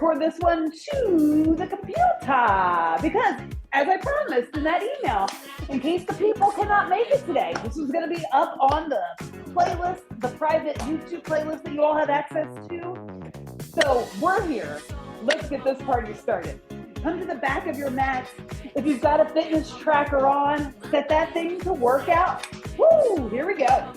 record this one to the computer because, as I promised in that email, in case the people cannot make it today, this is going to be up on the playlist, the private YouTube playlist that you all have access to. So we're here. Let's get this party started. Come to the back of your mat. If you've got a fitness tracker on, set that thing to work out. Woo! Here we go.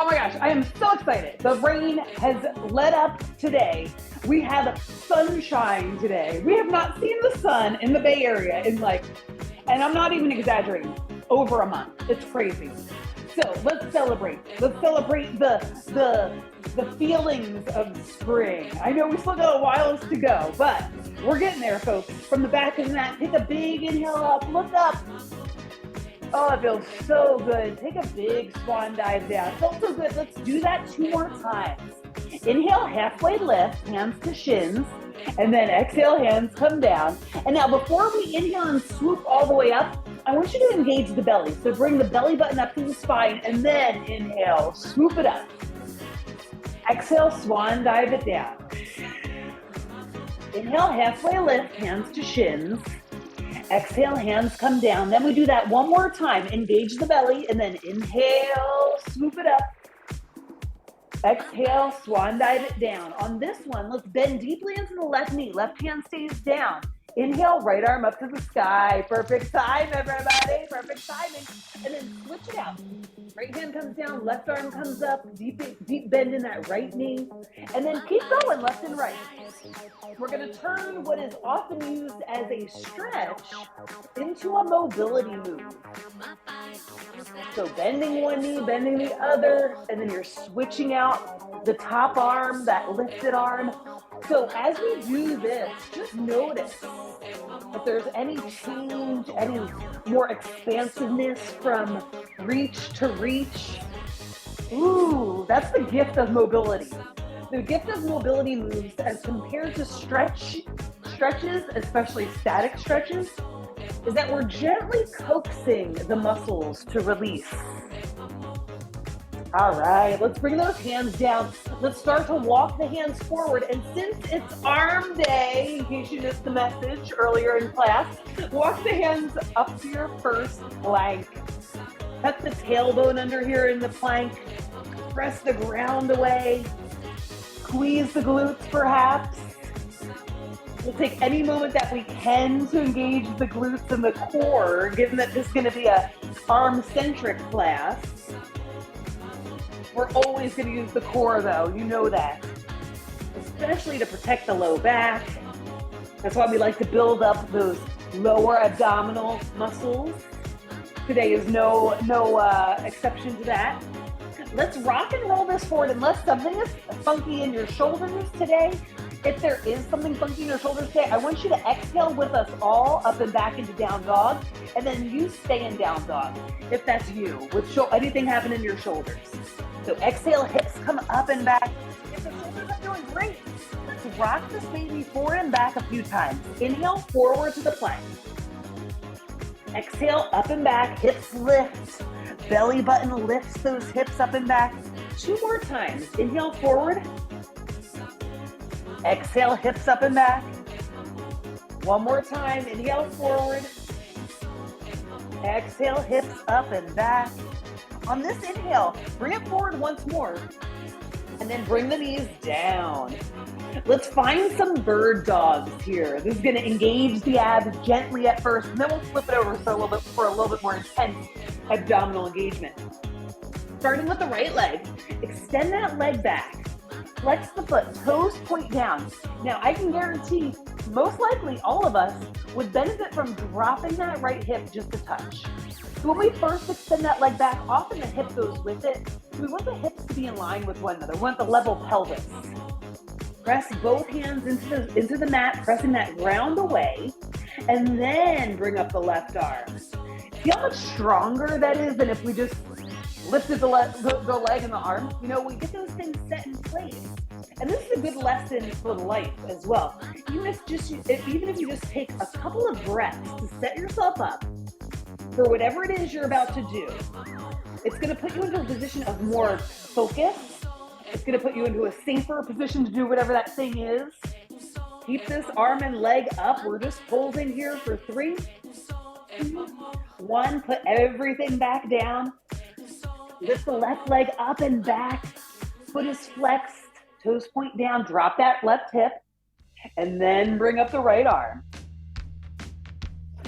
Oh my gosh, I am so excited. The rain has let up today. We have sunshine today. We have not seen the sun in the Bay Area in and I'm not even exaggerating, over a month. It's crazy. So let's celebrate. Let's celebrate the feelings of spring. I know we still got a while to go, but we're getting there, folks. From the back of the mat, take a big inhale up, look up. Oh, it feels so good. Take a big swan dive down. Felt so good. Let's do that 2 more times. Inhale, halfway lift, hands to shins, and then exhale, hands come down. And now before we inhale and swoop all the way up, I want you to engage the belly. So bring the belly button up to the spine, and then inhale, swoop it up. Exhale, swan dive it down. Inhale, halfway lift, hands to shins. Exhale, hands come down. Then we do that 1 more time. Engage the belly and then inhale, swoop it up. Exhale, swan dive it down. On this one, let's bend deeply into the left knee. Left hand stays down. Inhale, right arm up to the sky. Perfect time, everybody. Perfect timing. And then switch it out. Right hand comes down, left arm comes up. Deep bend in that right knee. And then keep going left and right. We're going to turn what is often used as a stretch into a mobility move. So bending one knee, bending the other, and then you're switching out the top arm, that lifted arm. So as we do this, just notice if there's any change, any more expansiveness from reach to reach. Ooh, that's the gift of mobility. The gift of mobility moves as compared to stretches, especially static stretches, is that we're gently coaxing the muscles to release. All right, let's bring those hands down. Let's start to walk the hands forward. And since it's arm day, in case you missed the message earlier in class, walk the hands up to your first plank. Tuck the tailbone under here in the plank. Press the ground away. Squeeze the glutes perhaps. We'll take any moment that we can to engage the glutes and the core, given that this is going to be a arm-centric class. We're always going to use the core though, you know that. Especially to protect the low back. That's why we like to build up those lower abdominal muscles. Today is no exception to that. Let's rock and roll this forward unless something is funky in your shoulders today. If there is something funky in your shoulders today, I want you to exhale with us all up and back into down dog, and then you stay in down dog if that's you, with anything happen in your shoulders. So exhale, hips come up and back. If the shoulders are doing great, let's rock this baby forward and back a few times. Inhale, forward to the plank. Exhale, up and back, hips lift. Belly button lifts those hips up and back. 2 more times. Inhale, forward. Exhale, hips up and back. 1 more time. Inhale, forward. Exhale, hips up and back. On this inhale, bring it forward once more. And then bring the knees down. Let's find some bird dogs here. This is going to engage the abs gently at first, and then we'll flip it over for a little bit more intense abdominal engagement. Starting with the right leg, extend that leg back. Flex the foot, toes point down. Now, I can guarantee most likely all of us would benefit from dropping that right hip just a touch. So when we first extend that leg back, often the hip goes with it. We want the hips to be in line with one another. We want the level pelvis. Press both hands into the mat, pressing that ground away, and then bring up the left arm. See how much stronger that is than if we just lifted the leg and the arm? You know, we get those things set in place. And this is a good lesson for life as well. Even if you just take a couple of breaths to set yourself up for whatever it is you're about to do, it's going to put you into a position of more focus. It's going to put you into a safer position to do whatever that thing is. Keep this arm and leg up. We're just holding here for 3, 2, 1. Put everything back down. Lift the left leg up and back. Foot is flexed, toes point down. Drop that left hip, and then bring up the right arm.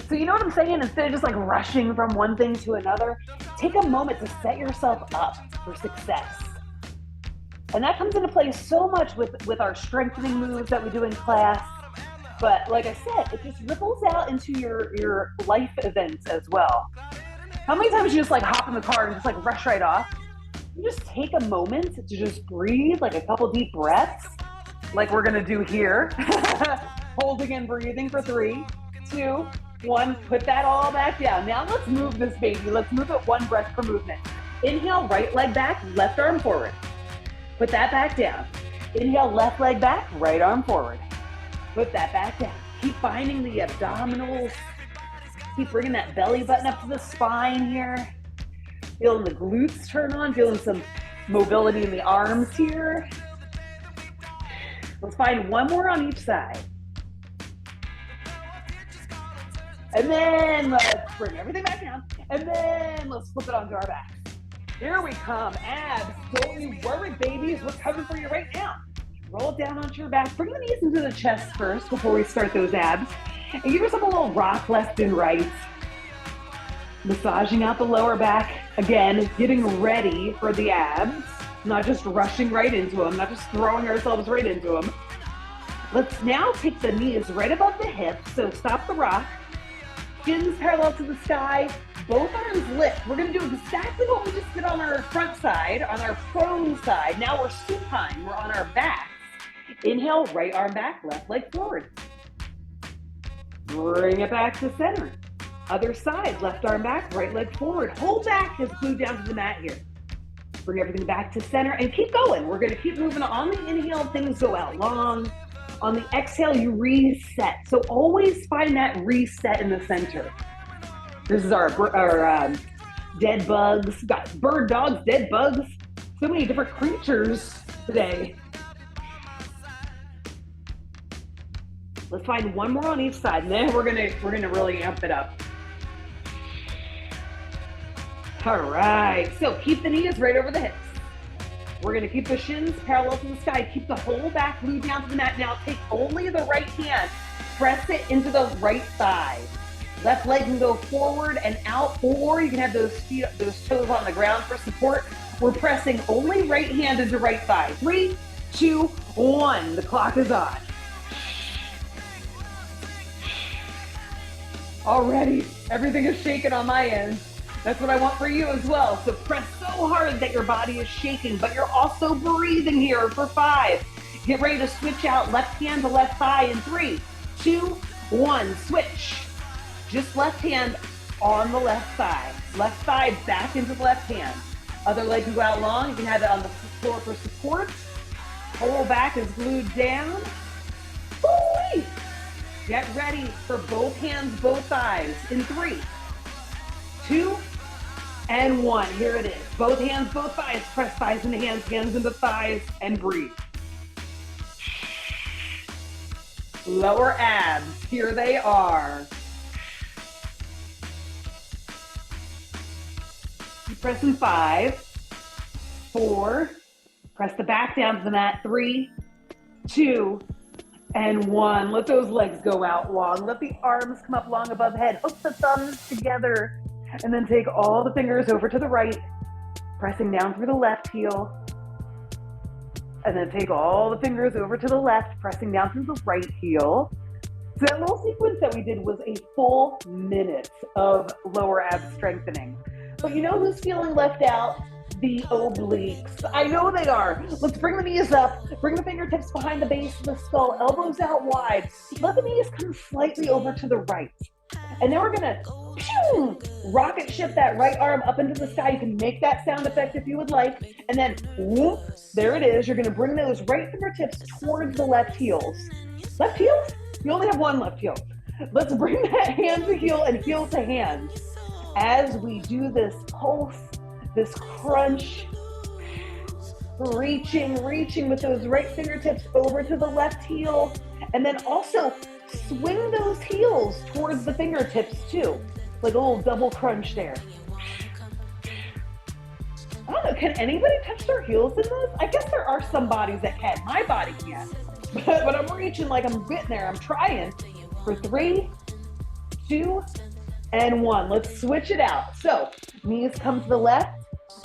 So you know what I'm saying? Instead of just like rushing from one thing to another, take a moment to set yourself up for success. And that comes into play so much with our strengthening moves that we do in class. But like I said, it just ripples out into your life events as well. How many times you just like hop in the car and just like rush right off? You just take a moment to just breathe, like a couple deep breaths, like we're gonna do here. Holding and breathing for 3, 2, 1. Put that all back down. Now let's move this baby. Let's move it 1 breath per movement. Inhale, right leg back, left arm forward. Put that back down. Inhale, left leg back, right arm forward. Put that back down. Keep finding the abdominals. Keep bringing that belly button up to the spine here. Feeling the glutes turn on, feeling some mobility in the arms here. Let's find 1 more on each side. And then let's bring everything back down. And then let's flip it onto our backs. Here we come, abs. Don't you worry, babies. We're coming for you right now. Roll it down onto your back. Bring the knees into the chest first before we start those abs. And give yourself a little rock left and right. Massaging out the lower back. Again, getting ready for the abs. Not just rushing right into them. Not just throwing ourselves right into them. Let's now take the knees right above the hips. So stop the rock. Shins parallel to the sky. Both arms lift. We're going to do exactly what we just did on our front side, on our prone side. Now we're supine. We're on our backs. Inhale, right arm back, left leg forward. Bring it back to center. Other side, left arm back, right leg forward. Whole back is glued down to the mat here. Bring everything back to center and keep going. We're going to keep moving. On the inhale, things go out long. On the exhale, you reset. So always find that reset in the center. This is our dead bugs. Got bird dogs, dead bugs. So many different creatures today. Let's find 1 more on each side, and then we're gonna really amp it up. All right. So keep the knees right over the hips. We're gonna keep the shins parallel to the sky. Keep the whole back glued down to the mat. Now take only the right hand. Press it into the right thigh. Left leg can go forward and out, or you can have those feet, those toes on the ground for support. We're pressing only right hand into right thigh. 3, 2, 1. The clock is on. Already, everything is shaking on my end. That's what I want for you as well. So press so hard that your body is shaking, but you're also breathing here for 5. Get ready to switch out left hand to left thigh in 3, 2, 1. Switch. Just left hand on the left thigh. Left thigh back into the left hand. Other leg can go out long. You can have it on the floor for support. Whole back is glued down. Woo-wee. Get ready for both hands, both thighs in 3, 2, and 1. Here it is. Both hands, both thighs. Press thighs into hands, hands into thighs, and breathe. Lower abs. Here they are. Keep pressing 5, 4. Press the back down to the mat. 3, 2, and 1. Let those legs go out long. Let the arms come up long above head. Hook the thumbs together. And then take all the fingers over to the right, pressing down through the left heel. And then take all the fingers over to the left, pressing down through the right heel. So that little sequence that we did was a full minute of lower ab strengthening. But you know who's feeling left out? The obliques. I know they are. Let's bring the knees up. Bring the fingertips behind the base of the skull. Elbows out wide. Let the knees come slightly over to the right. And then we're gonna rocket ship that right arm up into the sky. You can make that sound effect if you would like. And then whoop, there it is. You're gonna bring those right fingertips towards the left heels. Left heels? You only have one left heel. Let's bring that hand to heel and heel to hand. As we do this pulse, this crunch, reaching with those right fingertips over to the left heel. And then also swing those heels towards the fingertips too. Like a little double crunch there. I don't know, can anybody touch their heels in this? I guess there are some bodies that can. My body can't. But I'm reaching like I'm getting there. I'm trying. For 3, 2, and 1. Let's switch it out. So knees come to the left.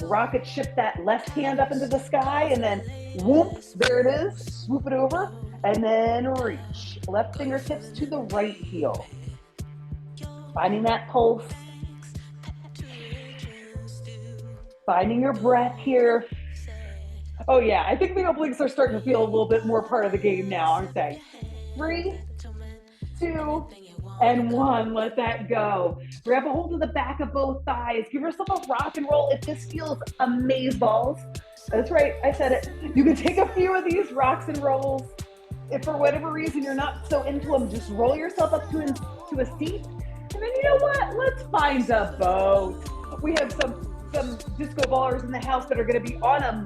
Rocket ship that left hand up into the sky, and then whoop, there it is. Swoop it over, and then reach. Left fingertips to the right heel. Finding that pulse. Finding your breath here. Oh yeah, I think the obliques are starting to feel a little bit more part of the game now, aren't they? 3, 2, and 1. Let that go. Grab a hold of the back of both thighs. Give yourself a rock and roll if this feels amazeballs. That's right, I said it. You can take a few of these rocks and rolls. If for whatever reason you're not so into them, just roll yourself up to a seat. And then you know what? Let's find a boat. We have some disco ballers in the house that are going to be on a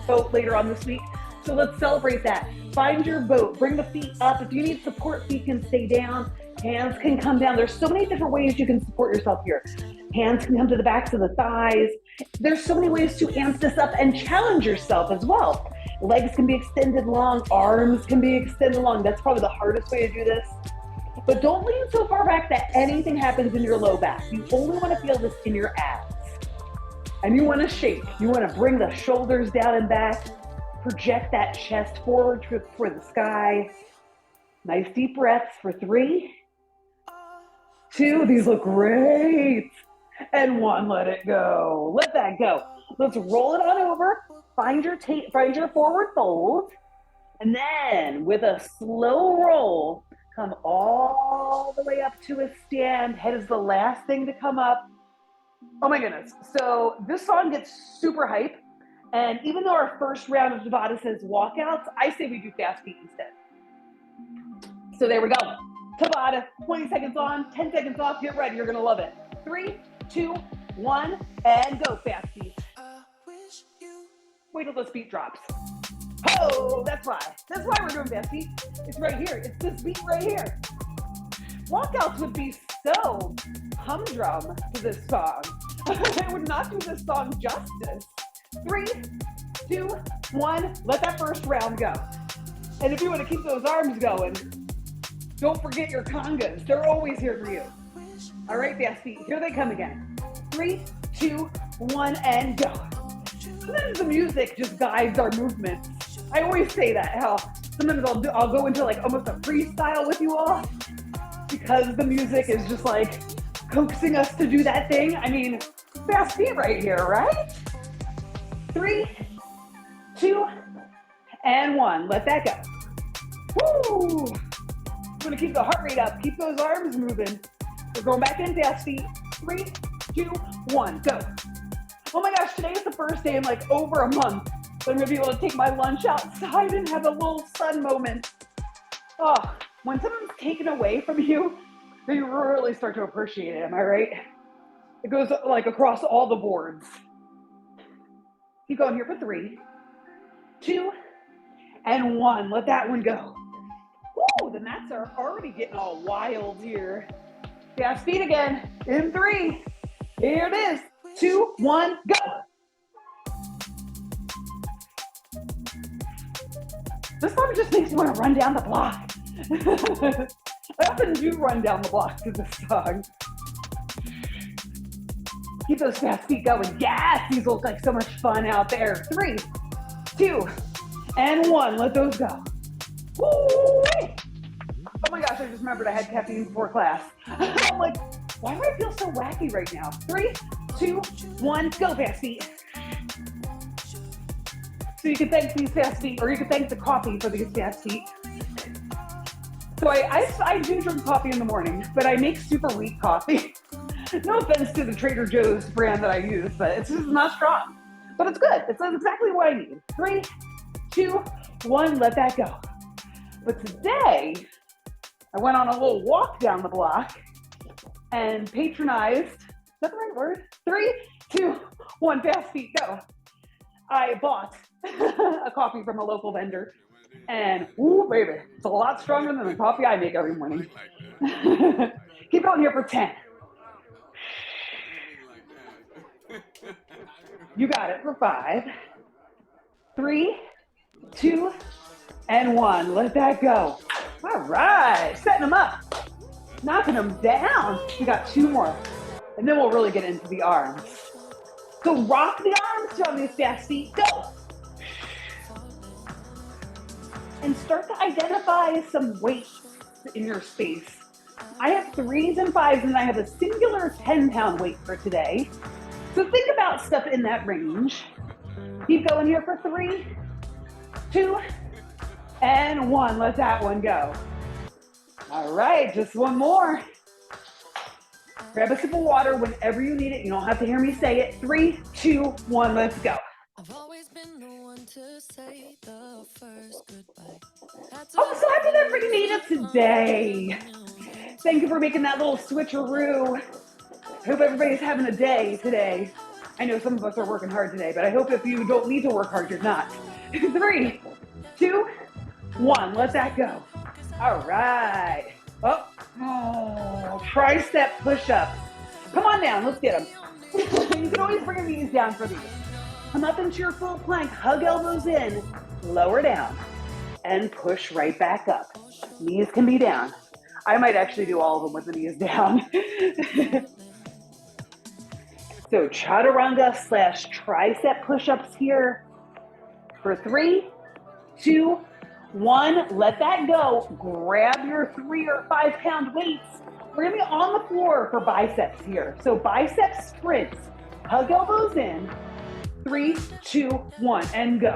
boat later on this week. So let's celebrate that. Find your boat. Bring the feet up. If you need support, feet can stay down. Hands can come down. There's so many different ways you can support yourself here. Hands can come to the backs of the thighs. There's so many ways to amp this up and challenge yourself as well. Legs can be extended long. Arms can be extended long. That's probably the hardest way to do this. But don't lean so far back that anything happens in your low back. You only want to feel this in your abs. And you want to shake. You want to bring the shoulders down and back. Project that chest forward for the sky. Nice deep breaths for 3, 2, these look great. And 1, let it go. Let that go. Let's roll it on over. Find your forward fold. And then with a slow roll, come all the way up to a stand. Head is the last thing to come up. Oh my goodness. So this song gets super hype. And even though our first round of Tabata says walkouts, I say we do fast feet instead. So there we go. Tabata, 20 seconds on, 10 seconds off. Get ready. You're going to love it. 3, 2, 1, and go fast feet. Wait till this beat drops. Oh, that's why. That's why we're doing fast feet. It's right here. It's this beat right here. Walkouts would be so humdrum to this song. It would not do this song justice. 3, 2, 1. Let that first round go. And if you want to keep those arms going, don't forget your congas. They're always here for you. All right, fast feet. Here they come again. 3, 2, 1, and go. Sometimes the music just guides our movements. I always say that, how sometimes I'll go into like almost a freestyle with you all because the music is just like coaxing us to do that thing. I mean, fast feet right here, right? 3, 2, and 1. Let that go. Woo! I'm gonna keep the heart rate up. Keep those arms moving. We're going back in fast feet. 3, 2, 1, go. Oh my gosh, today is the first day in like over a month that I'm gonna be able to take my lunch outside and have a little sun moment. Oh, when something's taken away from you, then you really start to appreciate it, am I right? It goes like across all the boards. Keep going here for 3, 2, and 1. Let that one go. Woo, the mats are already getting all wild here. Fast feet again. In 3. Here it is. 2, 1, go. This song just makes me want to run down the block. I often do run down the block to this song. Keep those fast feet going. Yes, these look like so much fun out there. 3, 2, and 1. Let those go. Woo! Oh my gosh, I just remembered I had caffeine before class. I'm like, why do I feel so wacky right now? 3, 2, 1, go fast feet. So you can thank these fast feet, or you can thank the coffee for these fast feet. So I do drink coffee in the morning, but I make super weak coffee. No offense to the Trader Joe's brand that I use, but it's just not strong. But it's good. It's exactly what I need. 3, 2, 1, let that go. But today, I went on a little walk down the block and patronized, is that the right word? 3, 2, 1, fast feet, go. I bought a coffee from a local vendor. And, ooh, baby, it's a lot stronger than the coffee I make every morning. Keep going here for 10. You got it for 5. 3, 2, and 1. Let that go. All right, setting them up, knocking them down. We got 2 more, and then we'll really get into the arms. So rock the arms on these fast feet. Go. And start to identify some weights in your space. I have 3s and 5s, and I have a singular 10-pound weight for today. So think about stuff in that range. Keep going here for 3, 2, and 1. Let that one go. All right, just one more. Grab a sip of water whenever you need it. You don't have to hear me say it. 3, 2, 1, let's go. I've always been the one to say the first goodbye. I'm so happy that everybody made it today. Thank you for making that little switcheroo. I hope everybody's having a day today. I know some of us are working hard today, but I hope if you don't need to work hard, you're not. 3, 2, 1, let that go. All right. Oh, tricep push-ups. Come on down, let's get them. You can always bring your knees down for these. Come up into your full plank, hug elbows in, lower down, and push right back up. Knees can be down. I might actually do all of them with the knees down. So chaturanga / tricep push-ups here for 3, 2, 1, let that go. Grab your 3 or 5 pound weights. We're gonna be on the floor for biceps here. So bicep sprints, hug elbows in, 3, 2, 1, and go.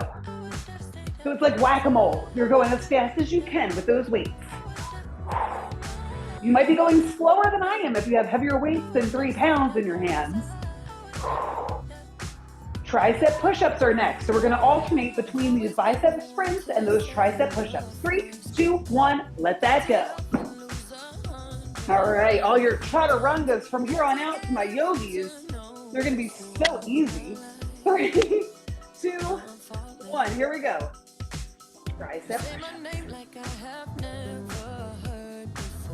So it's like whack-a-mole. You're going as fast as you can with those weights. You might be going slower than I am if you have heavier weights than 3 pounds in your hands. Tricep push-ups are next. So we're gonna alternate between these bicep sprints and those tricep push-ups. 3, 2, 1, let that go. All right, all your chaturangas from here on out to my yogis, they're gonna be so easy. 3, 2, 1, here we go. Tricep push-ups.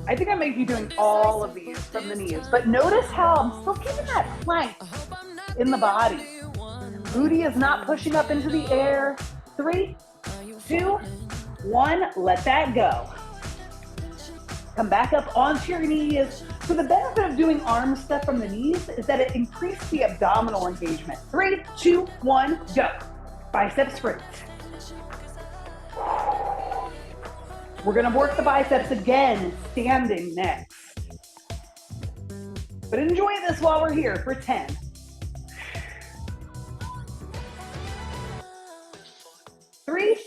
I think I might be doing all of these from the knees, but notice how I'm still keeping that plank in the body. Booty is not pushing up into the air. 3, 2, 1, let that go. Come back up onto your knees. So the benefit of doing arm stuff from the knees is that it increases the abdominal engagement. 3, 2, 1, go. Bicep sprints. We're gonna work the biceps again, standing next. But enjoy this while we're here for 10. 3,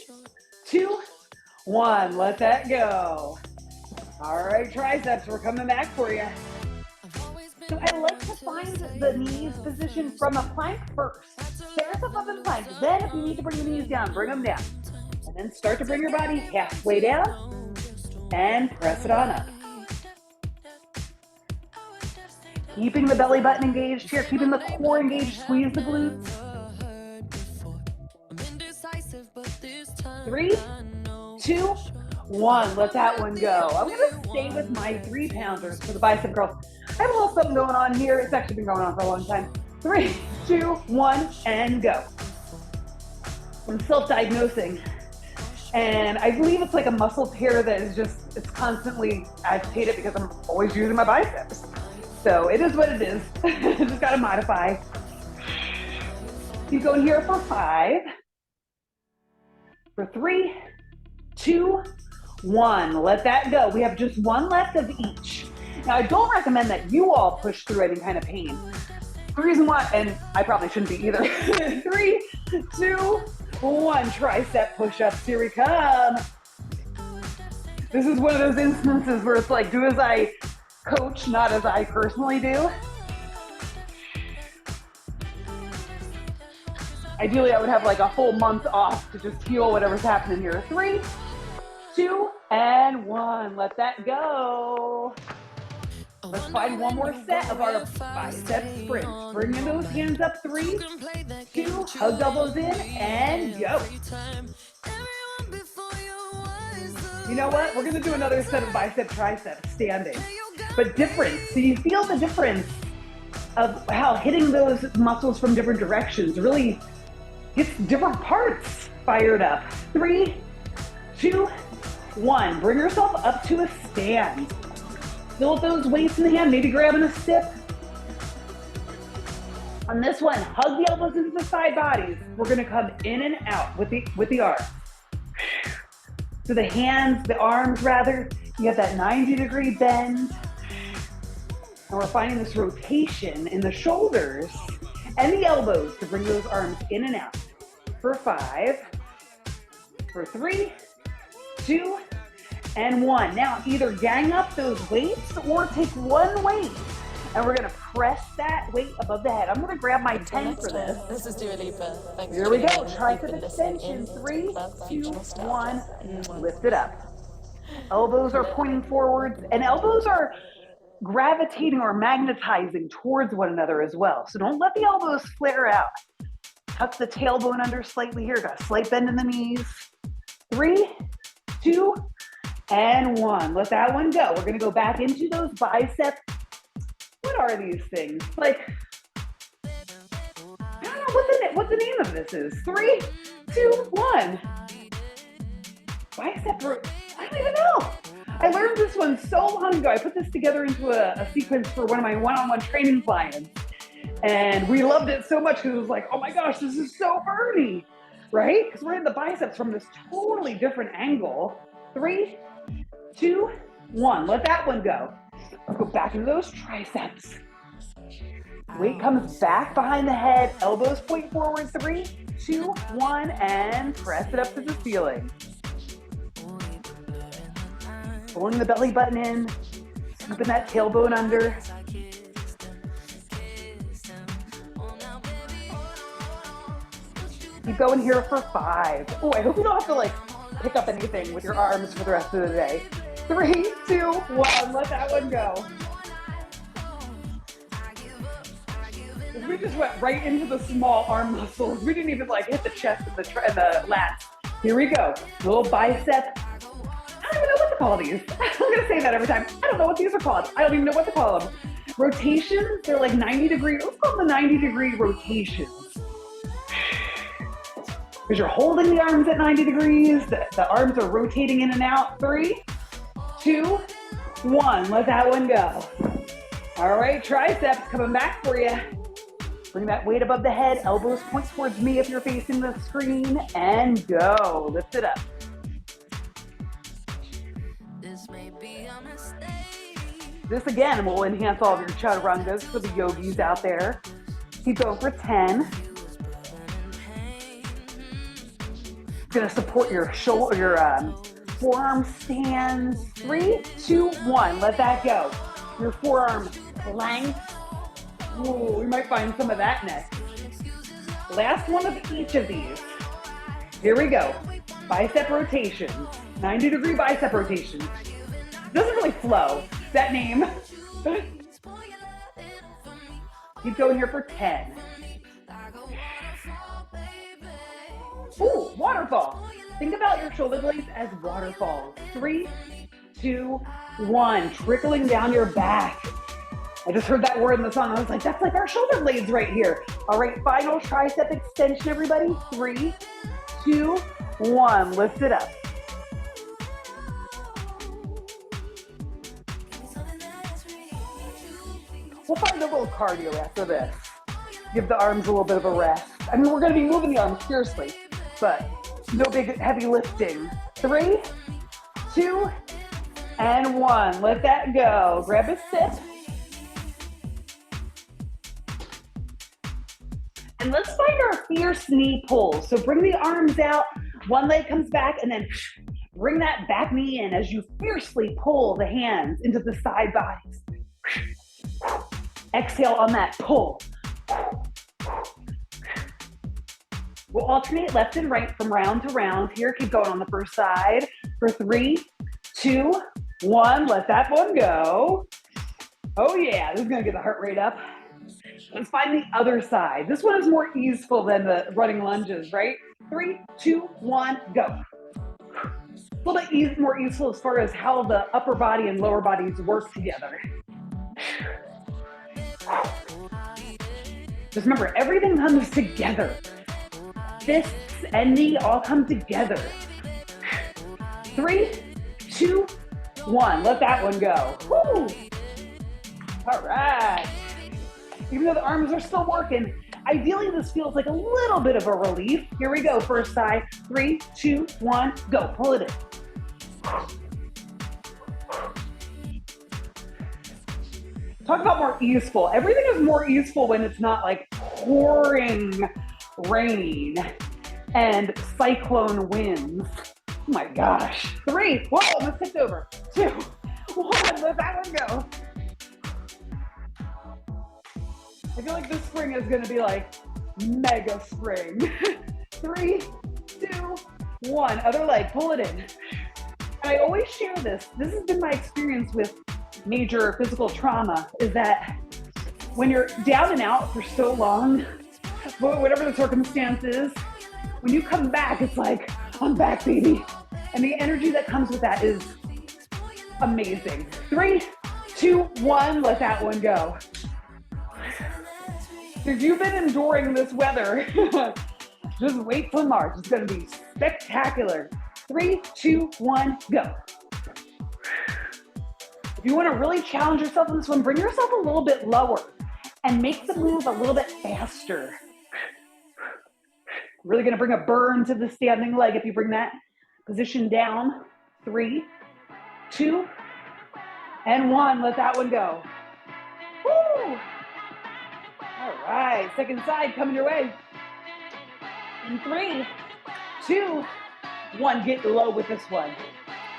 2, 1, let that go. All right, triceps, we're coming back for you. So I like to find the knees position from a plank first. Set yourself up in plank. Then if you need to bring the knees down, bring them down. And then start to bring your body halfway down and press it on up. Keeping the belly button engaged here, keeping the core engaged, squeeze the glutes. 3, 2, 1, let that one go. I'm gonna stay with my 3 pounders for the bicep curls. I have a little something going on here. It's actually been going on for a long time. 3, 2, 1, and go. I'm self-diagnosing. And I believe it's like a muscle tear that is just, it's constantly agitated because I'm always using my biceps. So it is what it is. Just gotta modify. Keep going here for 5. For 3, 2, 1, let that go. We have just one left of each. Now I don't recommend that you all push through any kind of pain. The reason why, and I probably shouldn't be either. 3, 2, 1, tricep push-ups, here we come. This is one of those instances where it's like, do as I coach, not as I personally do. Ideally, I would have like a full month off to just feel whatever's happening here. 3, 2, and 1, let that go. Let's find one more set of our bicep sprints. Bringing those hands up, 3, 2, hug elbows in, and go. You know what? We're gonna do another set of bicep triceps standing, but different. So you feel the difference of how hitting those muscles from different directions really gets different parts fired up. 3, 2, 1. Bring yourself up to a stand. Feel those weights in the hand, maybe grabbing a sip. On this one, hug the elbows into the side bodies. We're gonna come in and out with the arms. So the hands, the arms rather, you have that 90-degree bend. And we're finding this rotation in the shoulders and the elbows to bring those arms in and out. For 5, for 3, 2, and 1. Now either gang up those weights or take one weight. And we're gonna press that weight above the head. I'm gonna grab my 10 for this. This is Dua Lipa. Thanks Here for we go, tuning in. tricep You've been listening extension, in 3, Love 2, Functional Style. 1, lift it up. Elbows are pointing forwards, and elbows are gravitating or magnetizing towards one another as well. So don't let the elbows flare out. Tuck the tailbone under slightly here, got a slight bend in the knees. 3, 2, and 1. Let that one go. We're gonna go back into those bicep. What are these things? Like, I don't know what the name of this is. 3, 2, 1. Bicep, I don't even know. I learned this one so long ago. I put this together into a sequence for one of my one-on-one training clients. And we loved it so much because it was like, oh my gosh, this is so burny, right? Because we're in the biceps from this totally different angle. 3, 2, 1. Let that one go. Let's go back into those triceps. Weight comes back behind the head. Elbows point forward. 3, 2, 1, and press it up to the ceiling. Pulling the belly button in, scooping that tailbone under. Keep going here for 5. Oh, I hope you don't have to like pick up anything with your arms for the rest of the day. 3, 2, 1, let that one go. We just went right into the small arm muscles. We didn't even like hit the chest and the lats. Here we go. Little bicep. I don't even know what to call these. I'm gonna say that every time. I don't know what these are called. I don't even know what to call them. Rotations, they're like 90-degree, let's call them the 90-degree rotations. Because you're holding the arms at 90 degrees, the arms are rotating in and out. 3, 2, 1, let that one go. All right, triceps coming back for you. Bring that weight above the head, elbows point towards me if you're facing the screen, and go. Lift it up. This again will enhance all of your chaturangas for the yogis out there. Keep going for 10. Gonna support your shoulder, your forearm stands. 3, 2, 1, let that go. Your forearm planks. Ooh, we might find some of that next. Last one of each of these. Here we go. Bicep rotations, 90-degree bicep rotations. Doesn't really flow, that name. Keep going here for 10. Ooh, waterfall. Think about your shoulder blades as waterfalls. 3, 2, 1, trickling down your back. I just heard that word in the song. I was like, that's like our shoulder blades right here. All right, final tricep extension, everybody. 3, 2, 1, lift it up. We'll find a little cardio after this. Give the arms a little bit of a rest. I mean, we're gonna be moving the arms fiercely, but no big heavy lifting. 3, 2, and 1. Let that go. Grab a sip. And let's find our fierce knee pulls. So bring the arms out, one leg comes back, and then bring that back knee in as you fiercely pull the hands into the side bodies. Exhale on that pull. We'll alternate left and right from round to round here. Keep going on the first side for 3, 2, 1. Let that one go. Oh yeah, this is gonna get the heart rate up. Let's find the other side. This one is more easeful than the running lunges, right? 3, 2, 1, go. A little bit more easeful as far as how the upper body and lower bodies work together. Just remember, everything comes together. Fists and knee all come together. 3, 2, 1. Let that one go. Woo! All right. Even though the arms are still working, ideally this feels like a little bit of a relief. Here we go, first side. 3, 2, 1, go. Pull it in. Talk about more easeful. Everything is more easeful when it's not like pouring rain and cyclone winds. Oh my gosh. 3, whoa, almost tipped over. 2, 1, let that one go. I feel like this spring is gonna be like mega spring. 3, 2, 1, other leg, pull it in. And I always share this. This has been my experience with major physical trauma, is that when you're down and out for so long, whatever the circumstance is, when you come back, it's like, I'm back, baby. And the energy that comes with that is amazing. 3, 2, 1, let that one go. If you've been enduring this weather, just wait till March. It's gonna be spectacular. 3, 2, 1, go. If you wanna really challenge yourself in this one, bring yourself a little bit lower and make the move a little bit faster. Really gonna bring a burn to the standing leg if you bring that position down. 3, 2, and 1, let that one go. Woo! All right, second side coming your way. In 3, 2, 1, get low with this one.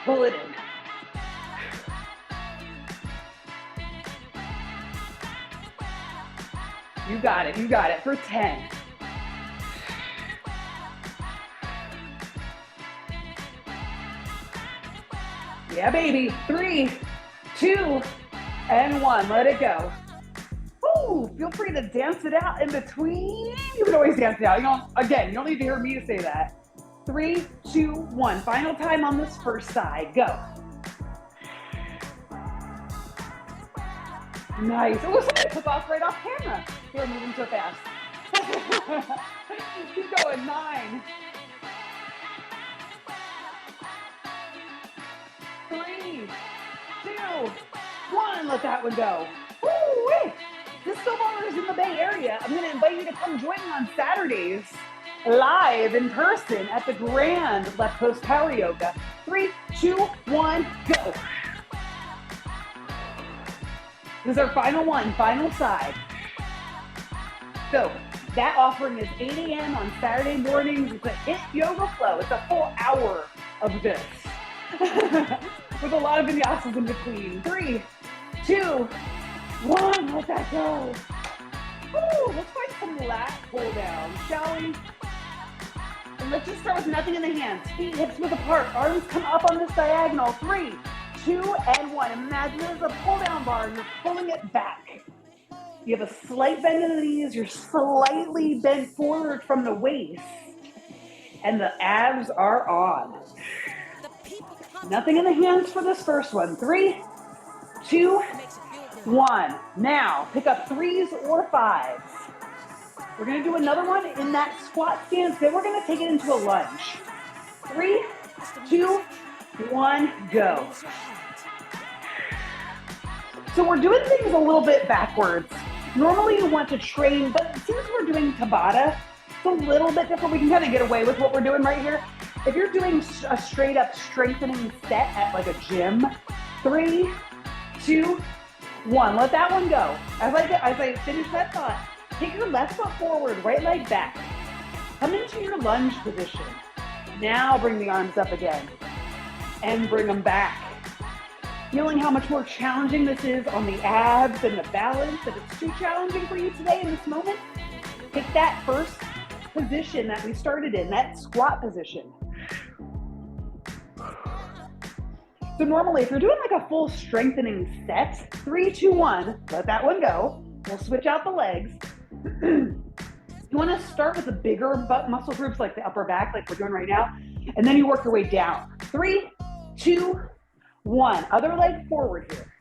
Pull it in. You got it for 10. Yeah, baby. 3, 2, and 1, let it go. Ooh, feel free to dance it out in between. You can always dance it out. You don't need to hear me say that. 3, 2, 1. Final time on this first side. Go. Nice. Oh, somebody took off right off camera. They're moving so fast. Keep going. 9. 3, 2, 1. Let that one go. Woo-wee. Disco Ballers in the Bay Area. I'm going to invite you to come join me on Saturdays live in person at the Grand Left Coast Power Yoga. 3, 2, 1, go. This is our final one, final side. So that offering is 8 a.m. on Saturday mornings. It's a HIIT yoga flow. It's a full hour of this with a lot of vinyasas in between. 3, 2, 1, let that go. Woo, let's find some lat pull down, shall we? And let's just start with nothing in the hands. Feet hips width apart, arms come up on this diagonal. 3, 2, and 1. Imagine there's a pull down bar and you're pulling it back. You have a slight bend in the knees, you're slightly bent forward from the waist, and the abs are on. Nothing in the hands for this first one. 3, 2, 1. Now, pick up 3s or 5s. We're gonna do another one in that squat stance, then we're gonna take it into a lunge. 3, 2, 1, go. So we're doing things a little bit backwards. Normally you want to train, but since we're doing Tabata, it's a little bit different. We can kind of get away with what we're doing right here. If you're doing a straight up strengthening set at like a gym, 3, 2, 1, let that one go. As I finish that thought, take your left foot forward, right leg back. Come into your lunge position. Now bring the arms up again and bring them back. Feeling how much more challenging this is on the abs and the balance. If it's too challenging for you today in this moment, pick that first position that we started in, that squat position. So normally if you're doing like a full strengthening set, 3, 2, 1, let that one go. We'll switch out the legs. You want to start with the bigger butt muscle groups like the upper back, like we're doing right now, and then you work your way down. 3, 2, 1. Other leg forward here.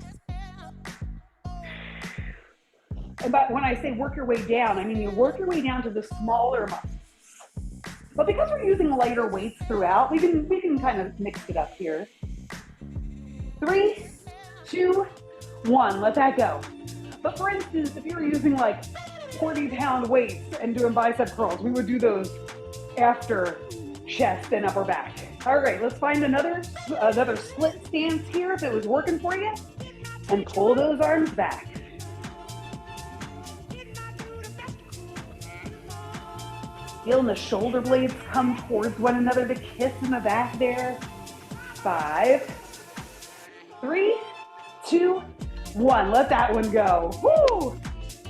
And when I say work your way down, I mean you work your way down to the smaller muscles. But because we're using lighter weights throughout, we can kind of mix it up here. 3, 2, 1. Let that go. But for instance, if you were using like 40-pound weights and doing bicep curls, we would do those after chest and upper back. All right, let's find another split stance here if it was working for you, and pull those arms back. Feeling the shoulder blades come towards one another to kiss in the back there. 5, 3, 2, 1. Let that one go. Woo!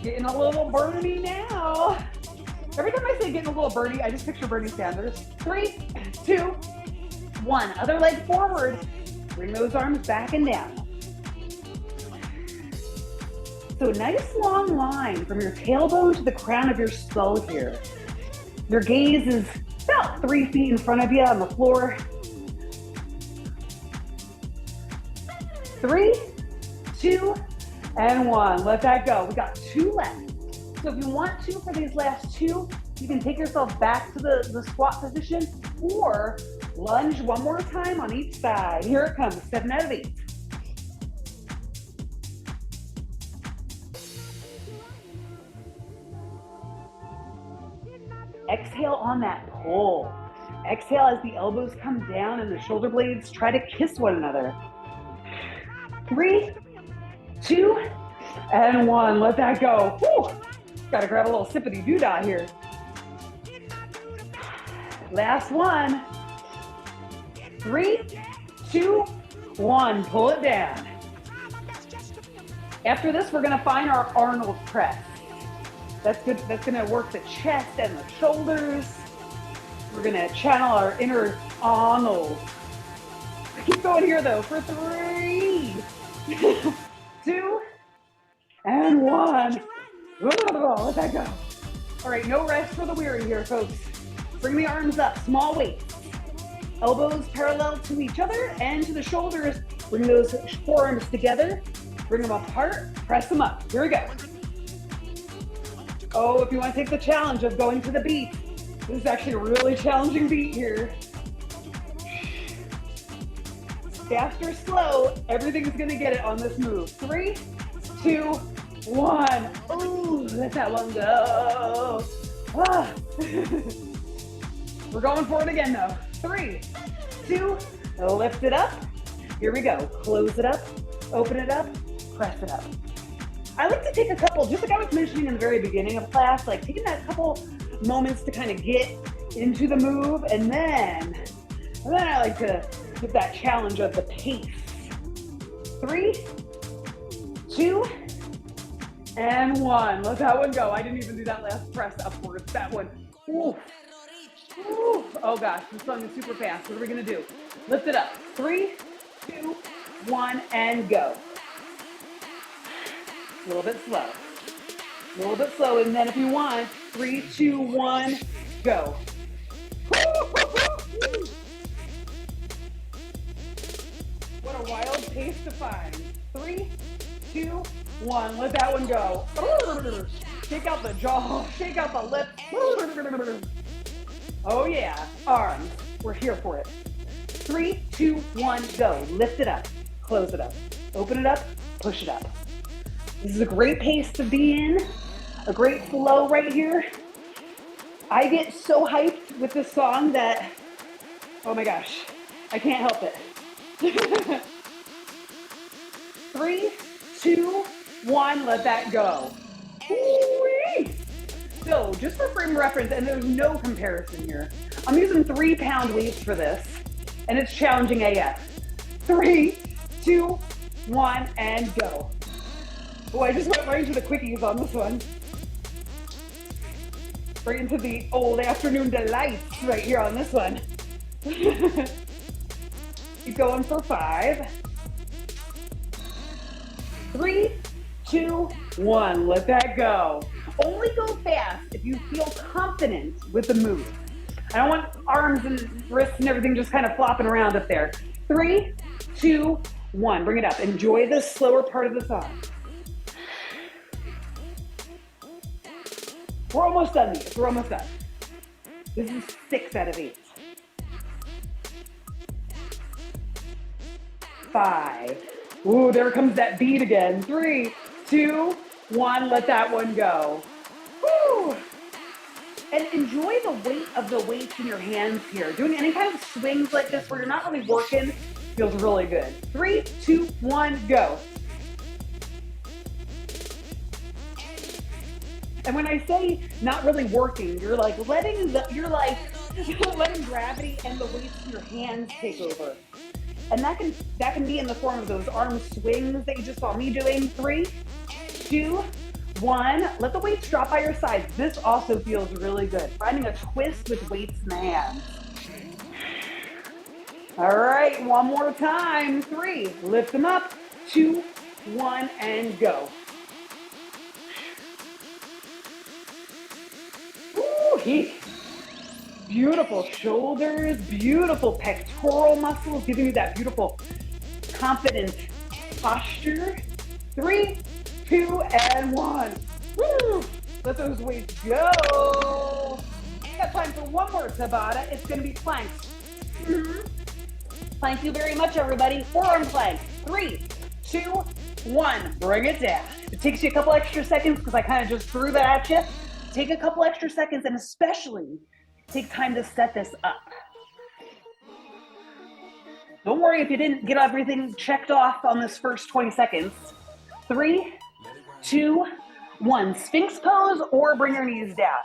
Getting a little Bernie now. Every time I say getting a little Bernie, I just picture Bernie Sanders. 3, 2, 1. Other leg forward. Bring those arms back and down. So a nice long line from your tailbone to the crown of your skull here. Your gaze is about 3 feet in front of you on the floor. 3, 2, and 1. Let that go. We got 2 left. So if you want to, for these last 2, you can take yourself back to the squat position or lunge one more time on each side. Here it comes, 7 out of 8. Exhale on that pull. Exhale as the elbows come down and the shoulder blades try to kiss one another. 3, 2, and 1. Let that go. Whew. Gotta grab a little sippity doodah here. Last one. 3, 2, 1. Pull it down. After this, we're gonna find our Arnold press. That's good. That's gonna work the chest and the shoulders. We're gonna channel our inner Arnold. Keep going here though for 3, 2, and 1. Let that go. All right, no rest for the weary here, folks. Bring the arms up, small weights. Elbows parallel to each other and to the shoulders. Bring those forearms together. Bring them apart, press them up. Here we go. Oh, if you want to take the challenge of going to the beat, this is actually a really challenging beat here. Fast or slow, everything's gonna get it on this move. 3, 2, 1. Ooh, let that one go. Ah. We're going for it again though. 3, 2, lift it up. Here we go. Close it up, open it up, press it up. I like to take a couple, just like I was mentioning in the very beginning of class, like taking that couple moments to kind of get into the move, and then I like to give that challenge of the pace. 3, 2, and 1. Let that one go. I didn't even do that last press upwards. That one. Ooh. Ooh. Oh gosh, this song is super fast. What are we gonna do? Lift it up. 3, 2, 1, and go. A little bit slow. A little bit slow, and then if you want, 3, 2, 1, go. What a wild pace to find. 3, 2, 1, let that one go. Shake out the jaw, shake out the lips. Oh yeah, arms, we're here for it. 3, 2, 1, go. Lift it up, close it up, open it up, push it up. This is a great pace to be in, a great flow right here. I get so hyped with this song that, oh my gosh, I can't help it. 3, 2, 1, let that go. Woo-wee. So just for frame reference, and there's no comparison here, I'm using 3-pound weights for this, and it's challenging AF. 3, 2, 1, and go. Oh, I just went right into the quickies on this one. Right into the old afternoon delights right here on this one. Keep going for 5. 3, 2, 1. Let that go. Only go fast if you feel confident with the move. I don't want arms and wrists and everything just kind of flopping around up there. 3, 2, 1. Bring it up. Enjoy the slower part of the song. We're almost done, Leah. We're almost done. This is 6 out of 8. 5. Ooh, there comes that beat again. 3, 2, 1. Let that one go. Woo! And enjoy the weight of the weights in your hands here. Doing any kind of swings like this where you're not really working feels really good. 3, 2, 1, go. And when I say not really working, you're like letting gravity and the weights in your hands take over. And that can be in the form of those arm swings that you just saw me doing. 3, 2, 1. Let the weights drop by your sides. This also feels really good. Finding a twist with weights in the hands. All right, one more time. 3, lift them up. 2, 1, and go. Beautiful shoulders, beautiful pectoral muscles, giving you that beautiful confident posture. 3, 2, and 1. Woo! Let those weights go. Got time for one more Tabata. It's going to be planks. Thank you very much, everybody. Forearm plank. 3, 2, 1. Bring it down. It takes you a couple extra seconds because I kind of just threw that at you. Take a couple extra seconds and especially take time to set this up. Don't worry if you didn't get everything checked off on this first 20 seconds. 3, 2, 1. Sphinx pose or bring your knees down.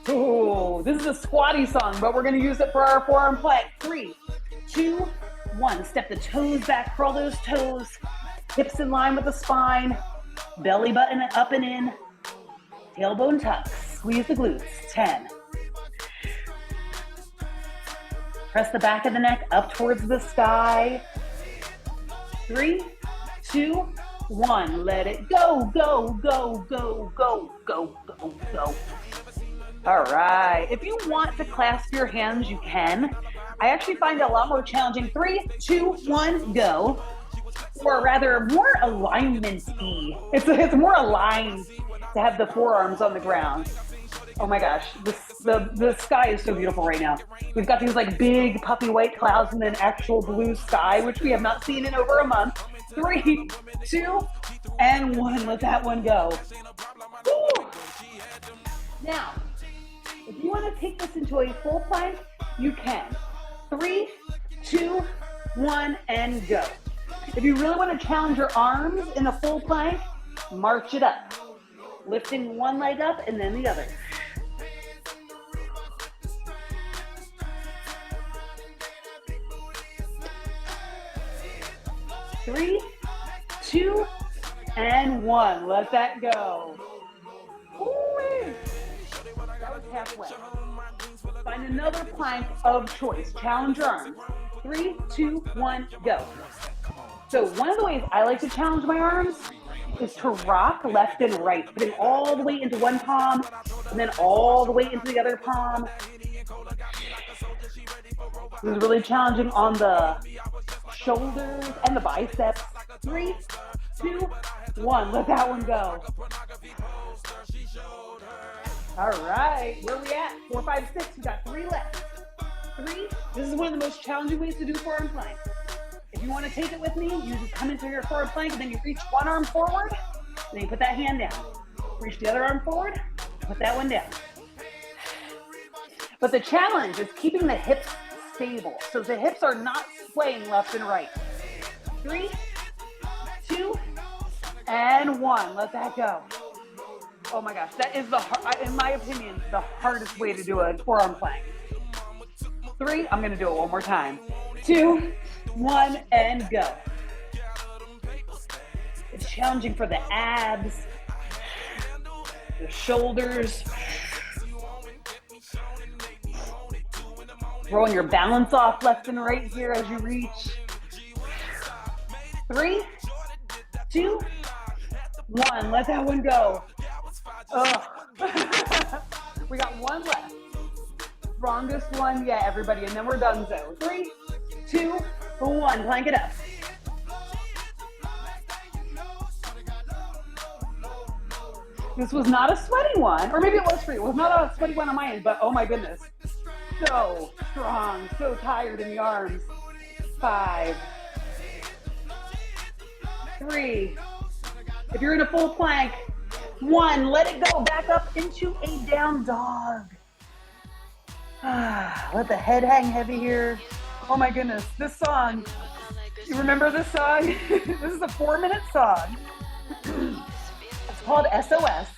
Ooh, this is a squatty song, but we're going to use it for our forearm plank. 3, 2, 1. Step the toes back, curl those toes. Hips in line with the spine. Belly button up and in. Tailbone tucks. Squeeze the glutes. 10. Press the back of the neck up towards the sky. 3, 2, 1. Let it go, go, go, go, go, go, go, go. All right. If you want to clasp your hands, you can. I actually find it a lot more challenging. 3, 2, 1, go. Or rather, more alignment-y. It's more aligned to have the forearms on the ground. Oh my gosh, the sky is so beautiful right now. We've got these like big puffy white clouds and an actual blue sky, which we have not seen in over a month. 3, 2, and 1. Let that one go. Woo! Now, if you want to take this into a full plank, you can. 3, 2, 1, and go. If you really want to challenge your arms in a full plank, march it up. Lifting one leg up and then the other. Three, 2, and 1. Let that go. Ooh-wee. That was halfway. Find another plank of choice. Challenge your arms. 3, 2, 1, go. So one of the ways I like to challenge my arms is to rock left and right, putting all the weight into one palm and then all the weight into the other palm. This is really challenging on the shoulders and the biceps. 3, 2, 1. Let that one go. All right, where are we at? 4, 5, 6. We got 3 left. 3. This is one of the most challenging ways to do forearm plank. If you want to take it with me, you just come into your forward plank and then you reach one arm forward, and then you put that hand down. Reach the other arm forward, put that one down. But the challenge is keeping the hips stable, so the hips are not swaying left and right. 3, 2, and 1. Let that go. Oh my gosh, that is in my opinion, the hardest way to do a forearm plank. 3, I'm gonna do it one more time. 2, 1, and go. It's challenging for the abs, the shoulders. Throwing your balance off left and right here as you reach. 3, 2, 1. Let that one go. Ugh. We got one left. Strongest one yet, everybody, and then we're done. So 3, 2, 1. Plank it up. This was not a sweaty one, or maybe it was for you. It was not a sweaty one on my end, but oh my goodness. So strong, so tired in the arms. 5, 3. If you're in a full plank, 1. Let it go back up into a down dog. Let the head hang heavy here. Oh my goodness, this song. You remember this song? This is a 4-minute song. It's called SOS.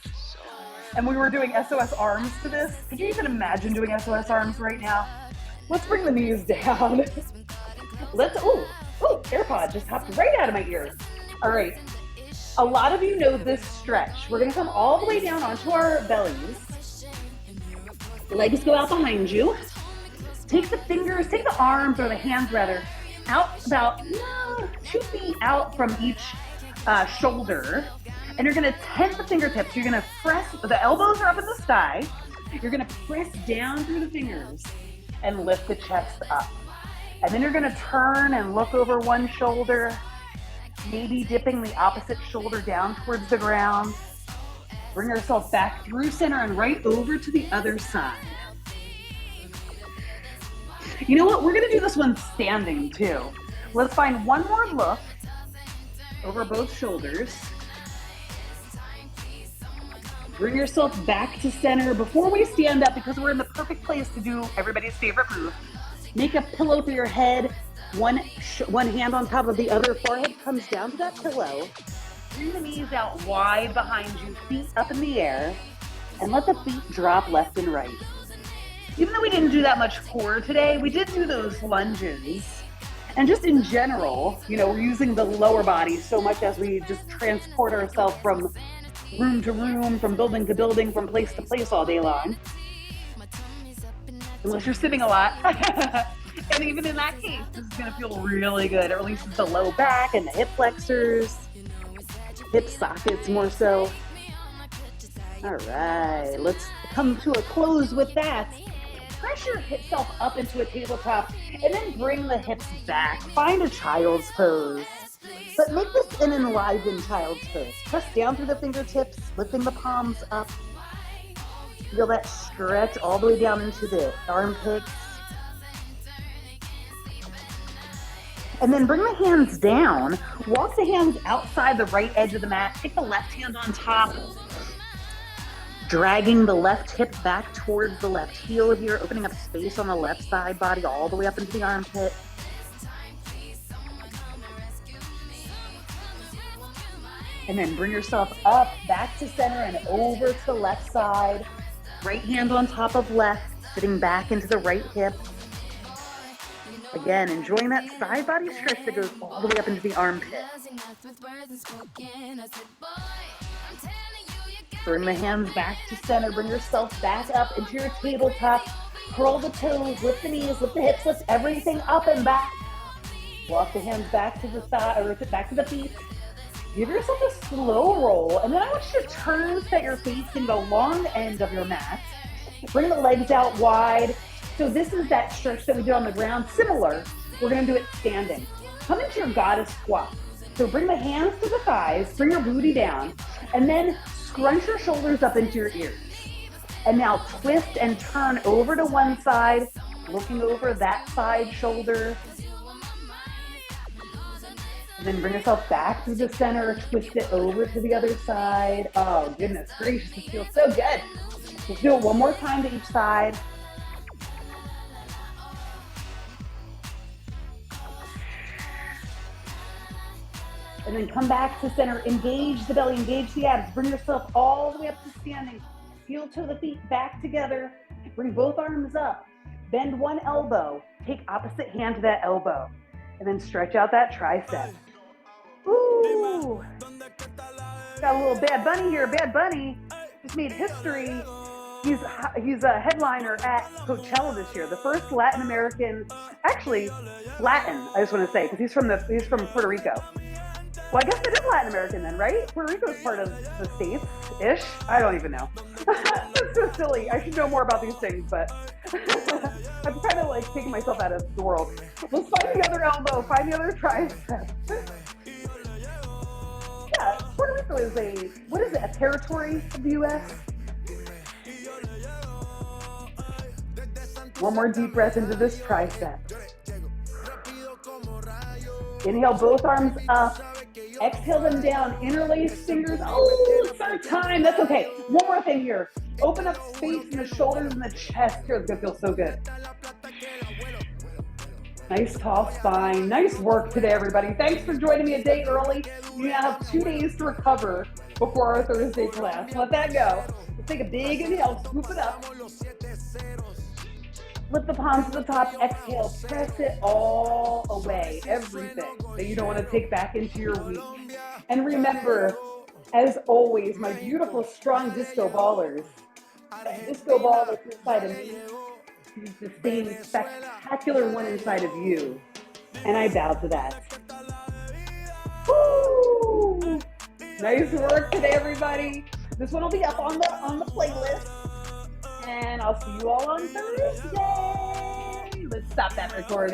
And we were doing SOS arms to this. Could you even imagine doing SOS arms right now? Let's bring the knees down. AirPod just hopped right out of my ear. All right. A lot of you know this stretch. We're gonna come all the way down onto our bellies. Legs go out behind you. Take the arms, or the hands rather, out about 2 feet out from each shoulder. And you're gonna tent the fingertips. You're gonna press, the elbows are up in the sky. You're gonna press down through the fingers and lift the chest up. And then you're gonna turn and look over one shoulder, maybe dipping the opposite shoulder down towards the ground. Bring yourself back through center and right over to the other side. You know what? We're gonna do this one standing too. Let's find one more look over both shoulders. Bring yourself back to center. Before we stand up, because we're in the perfect place to do everybody's favorite move, make a pillow for your head. One hand on top of the other. Forehead comes down to that pillow. Bring the knees out wide behind you, feet up in the air, and let the feet drop left and right. Even though we didn't do that much core today, we did do those lunges. And just in general, we're using the lower body so much as we just transport ourselves from room to room, from building to building, from place to place all day long. Unless you're sitting a lot. And even in that case, this is gonna feel really good. It releases the low back and the hip flexors, hip sockets more so. All right, let's come to a close with that. Press your self up into a tabletop and then bring the hips back. Find a child's pose. But make this an enlivened child's pose. Press down through the fingertips, lifting the palms up. Feel that stretch all the way down into the armpits. And then bring the hands down. Walk the hands outside the right edge of the mat. Take the left hand on top. Dragging the left hip back towards the left heel here, opening up space on the left side body all the way up into the armpit. And then bring yourself up, back to center and over to the left side. Right hand on top of left, sitting back into the right hip. Again, enjoying that side body stretch that goes all the way up into the armpit. Bring the hands back to center. Bring yourself back up into your tabletop. Curl the toes, lift the knees, lift the hips, lift everything up and back. Walk the hands back to the thigh, or back to the feet. Give yourself a slow roll, and then I want you to turn so that you're facing the long end of your mat. Bring the legs out wide. So this is that stretch that we did on the ground. Similar, we're gonna do it standing. Come into your goddess squat. So bring the hands to the thighs, bring your booty down, and then scrunch your shoulders up into your ears. And now twist and turn over to one side, looking over that side shoulder. And then bring yourself back to the center, twist it over to the other side. Oh, goodness gracious, it feels so good. Let's do it one more time to each side. And then come back to center, engage the belly, engage the abs. Bring yourself all the way up to standing. Heel to the feet back together. Bring both arms up. Bend one elbow. Take opposite hand to that elbow. And then stretch out that tricep. Ooh. Got a little Bad Bunny here. Bad Bunny just made history. He's a headliner at Coachella this year. The first Latin American, actually Latin, I just want to say, because he's from Puerto Rico. Well, I guess it is Latin American then, right? Puerto Rico is part of the States-ish. I don't even know. It's so silly. I should know more about these things, but I'm kind of like taking myself out of the world. Let's find the other elbow, find the other tricep. Yeah, Puerto Rico is a territory of the U.S.? One more deep breath into this tricep. Inhale both arms up. Exhale them down. Interlace fingers. Oh, it's our time. That's okay. One more thing here. Open up space in the shoulders and the chest. Here, it's going to feel so good. Nice tall spine. Nice work today, everybody. Thanks for joining me a day early. You now have 2 days to recover before our Thursday class. Let that go. Let's take a big inhale. Scoop it up. Lift the palms to the top, exhale, press it all away, everything that you don't want to take back into your week. And remember, as always, my beautiful, strong disco ballers, that disco ball that's inside of me is the same spectacular one inside of you. And I bow to that. Woo! Nice work today, everybody. This one will be up on the playlist. And I'll see you all on Thursday. Let's stop that recording.